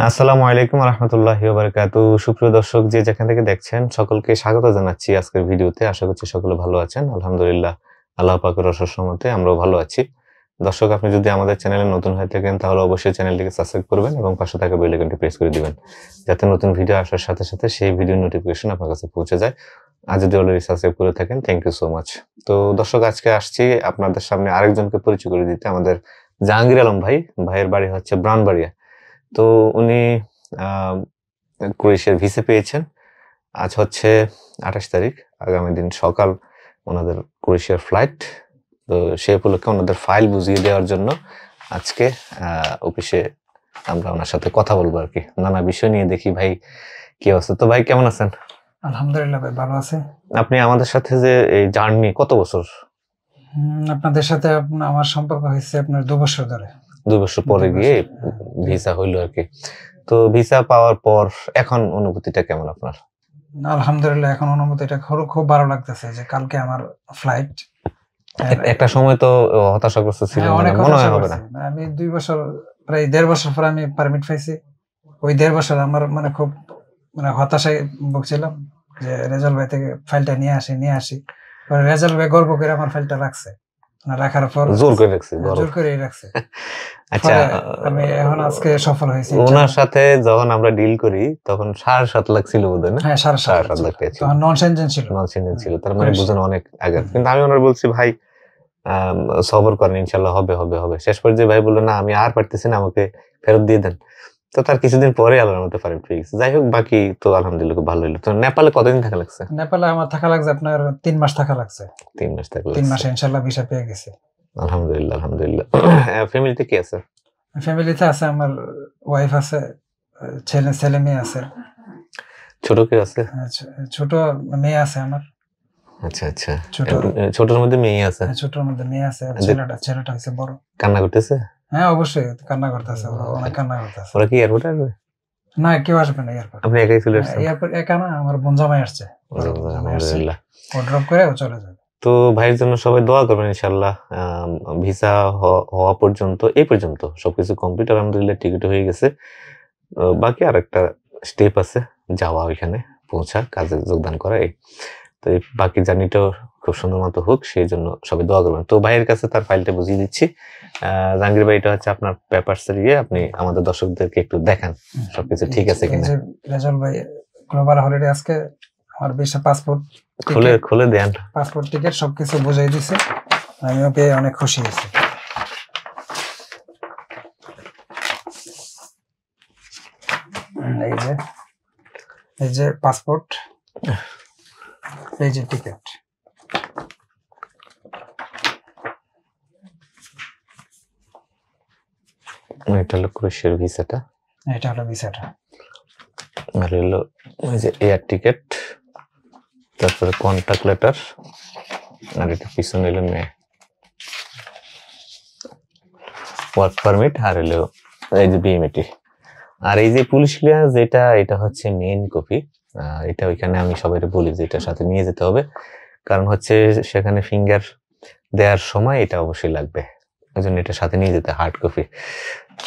আসসালামু আলাইকুম রাহমাতুল্লাহি ওয়া বারাকাতুহু। সুপ্রিয় দর্শক যে যেখান থেকে দেখছেন সকলকে স্বাগত জানাচ্ছি আজকের ভিডিওতে। আশা করছি সকলে ভালো আছেন। আলহামদুলিল্লাহ আল্লাহ পাকের অশেষ রহমতে আমরাও ভালো আছি। দর্শক আপনি যদি আমাদের চ্যানেলে নতুন হয়ে থাকেন তাহলে অবশ্যই চ্যানেলটিকে সাবস্ক্রাইব করবেন এবং পাশে থাকা বেল আইকনটি প্রেস করে দিবেন। যাতে নতুন ভিডিও আসার সাথে সাথে সেই ভিডিওর নোটিফিকেশন আপনার কাছে পৌঁছে যায়। আর যদি অলরেডি সাবস্ক্রাইব করে থাকেন থ্যাংক ইউ সো মাচ। তো দর্শক আজকে আসছি আপনাদের সামনে আরেকজনকে পরিচয় করে দিতে আমাদের জাহাঙ্গীর আলম ভাই। ভাইয়ের বাড়ি হচ্ছে ব্রাহ্মণবাড়িয়া। তো উনি ক্রোয়েশিয়ার ভিসা পেয়েছেন। আজ হচ্ছে ২৮ তারিখ। আগামী দিন সকাল ওনাদের ক্রোয়েশিয়ার ফ্লাইট। তো সে উপলক্ষে ওনাদের ফাইল বুঝিয়ে দেওয়ার জন্য আজকে অফিসে আমরা ওনার সাথে কথা বলবো আর কি। নানা বিষয় নিয়ে দেখি ভাই কি অবস্থা। তো ভাই কেমন আছেন? আলহামদুলিল্লাহ ভাই ভালো আছে। আপনি আমাদের সাথে যে এই জার্নি কত বছর? আপনাদের সাথে আমার সম্পর্ক হয়েছে আপনার 2 বছর ধরে। 2 বছর পরে গিয়ে ভিসা হইলো আর কি। তো ভিসা পাওয়ার পর এখন অনুভূতিটা কেমন আপনার? আলহামদুলিল্লাহ এখন অনুভূতিটা খুব ভালো লাগতেছে যে কালকে আমার ফ্লাইট। একটা সময় তো হতাশাগ্রস্ত ছিলেন, মনে হয় হবে না। আমি 2 বছর প্রায় 1.5 বছর পরে আমি পারমিট পাইছি। ওই 1.5 বছর আমার খুব হতাশায় ভুগছিলাম যে রেজাল্ট ভাই থেকে ফাইলটা নিয়ে আসি। পরে রেজাল্ট ভাই গর্ব করে আমার ফাইলটা রাখছে। রাখার পর জোর করে রাখছে। আচ্ছা, আমি এখন আজকে সফল হয়েছি। ওনার সাথে যখন আমরা ডিল করি তখন 7.5 লাখ ছিল বোধহয় না? হ্যাঁ 7.5 লাখ ছিল। তখন নন সেনজেন ছিল। তার মানে বুঝুন অনেক আগে। কিন্তু আমি ওনার বলছি ভাই সবর করেন, ইনশাল্লাহ হবে। শেষ পর্যায়ে ভাই বললো না আমি আর পারতেছি না, আমাকে ফেরত দিয়ে দেন। তো তার কিছুদিন পরে আল্লাহর মধ্যে পারমিট পেয়ে গেছে। যাই হোক বাকি তো আলহামদুলিল্লাহ খুব ভালো হলো। তো নেপালে কতদিন থাকা লাগছে? নেপালে আমার থাকা লাগছে আপনার 3 মাস থাকা লাগছে। 3 মাস থাকা লাগছে। 3 মাসে ইনশাআল্লাহ ভিসা পেয়ে গেছে। আলহামদুলিল্লাহ। ফ্যামিলিতে কি আছে? ফ্যামিলিতে আছে আমার ওয়াইফ আছে, ছেলে মেয়ে আছে। ছোট কে আছে? ছোট মেয়ে আছে আমার। আচ্ছা। ছোটর মধ্যে মেয়ে আছে? ছোটর মধ্যে মেয়ে আছে। ছেলেটা হচ্ছে বড়। কান্না করতেছে? হ্যাঁ অবশ্যই কান্না করতেছে, অনেক কান্না করতেছে। ওরা কি এয়ারপোর্টে আসবে? না কেউ আসবে না এয়ারপোর্ট। আপনি একাই চলে আসছেন? এয়ারপোর্ট একা না, আমার বোন জামাই আসছে। আলহামদুলিল্লাহ। ও ড্রপ করে ও চলে যাবে। তো ভাইয়ের জন্য সবাই দোয়া করবেন ইনশাআল্লাহ। ভিসা হওয়া পর্যন্ত এই পর্যন্ত সবকিছু কমপ্লিট আলহামদুলিল্লাহ, টিকিট হয়ে গেছে। বাকি আরেকটা স্টেপ আছে, যাওয়া ওইখানে পৌঁছা, কাজে যোগদান করা। তো এই বাকি জার্নিটাও খুব সুন্দর মতো হোক, সেই জন্য সবাই দোয়া করবেন। তো ভাইয়ের কাছে তার ফাইলটা বুঝিয়ে দিচ্ছি। জাহাঙ্গীর ভাই, এটা হচ্ছে আপনার পেপারসের আপনি আমাদের দর্শকদেরকে একটু দেখান সবকিছু ঠিক আছে কিনা। রেজাল্ট ভাই গ্লোবাল হলিডে আজকে আমার ভিসা পাসপোর্ট খুলে দেন। পাসপোর্ট টিকিট সবকিছু বুঝাই দিছে। আমি ওকে অনেক খুশি হয়েছি। এই যে পাসপোর্ট, এই যে টিকিট। এটা হলো ক্রোয়েশিয়ার ভিসাটা। এটা হলো ভিসাটা। আর হলো এই যে এয়ার টিকিট, তারপরে কন্টাক্ট লেটার, আর এটা পিছনে হলো ওয়ার্ক পারমিট, আর হলো এই যে বিএমএটি। আর এই যে পুলিশ ক্লিয়ারেন্স এটা হচ্ছে মেইন কপি। এটা ওইখানে আমি সবাই বলি যে এটা সাথে নিয়ে যেতে হবে, কারণ হচ্ছে সেখানে ফিঙ্গার দেওয়ার সময় এটা অবশ্যই লাগবে, ওই জন্য এটা সাথে নিয়ে যেতে হার্ড কপি।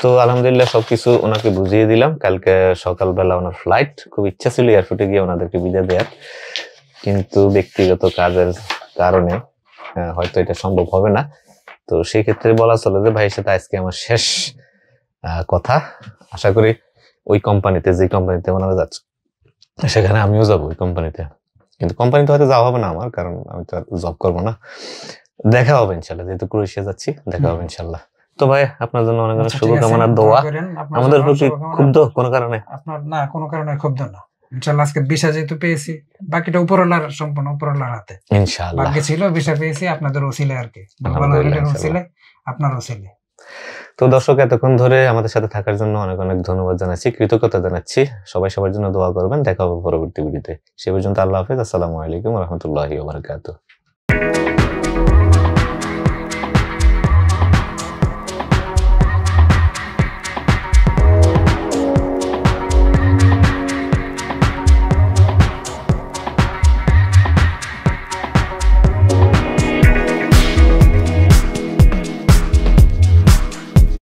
তো আলহামদুলিল্লাহ সবকিছু ওনাকে বুঝিয়ে দিলাম। কালকে সকালবেলা ওনার ফ্লাইট, খুব ইচ্ছা ছিল এয়ারপোর্টে গিয়ে ওনাদেরকে বিদায় দেওয়ার, কিন্তু ব্যক্তিগত কাজের কারণে হয়তো এটা সম্ভব হবে না। তো সেই ক্ষেত্রে বলা চলে যে ভাইয়ের সাথে আজকে আমার শেষ কথা। আশা করি ওই কোম্পানিতে, যে কোম্পানিতে ওনারা যাচ্ছে সেখানে আমিও যাবো ওই কোম্পানিতে। কিন্তু কোম্পানিতে হয়তো যাওয়া হবে না আমার, কারণ আমি তো আর জব করবো না। দেখা হবে ইনশাল্লাহ, যেহেতু ক্রোয়েশিয়া যাচ্ছি, দেখা হবে ইনশাল্লাহ। তো ভাই আপনার জন্য অনেক অনেক শুভকামনা, দোয়া। আমাদের প্রতি ক্ষুব্ধ কোনো কারণে? আপনার না, কোনো কারণে ক্ষুব্ধ না। ইনশাআল্লাহ আজকে ভিসা যেহেতু পেয়েছি, বাকিটা উপরওয়ালার সম্পূর্ণ উপরওয়ালার হাতে। ইনশাআল্লাহ বাকি ছিল ভিসা পেয়েছি আপনাদের ওসিলে আর কি, আপনার ওসিলে। তো দর্শক এতক্ষণ ধরে আমাদের সাথে থাকার জন্য অনেক অনেক ধন্যবাদ জানাচ্ছি, কৃতজ্ঞতা জানাচ্ছি। সবাই সবার জন্য দোয়া করবেন। দেখা হবে পরবর্তী ভিডিওতে। সে পর্যন্ত আল্লাহ হাফেজ। আসসালামু আলাইকুম ওয়া রাহমাতুল্লাহি ওয়া বারাকাতুহু।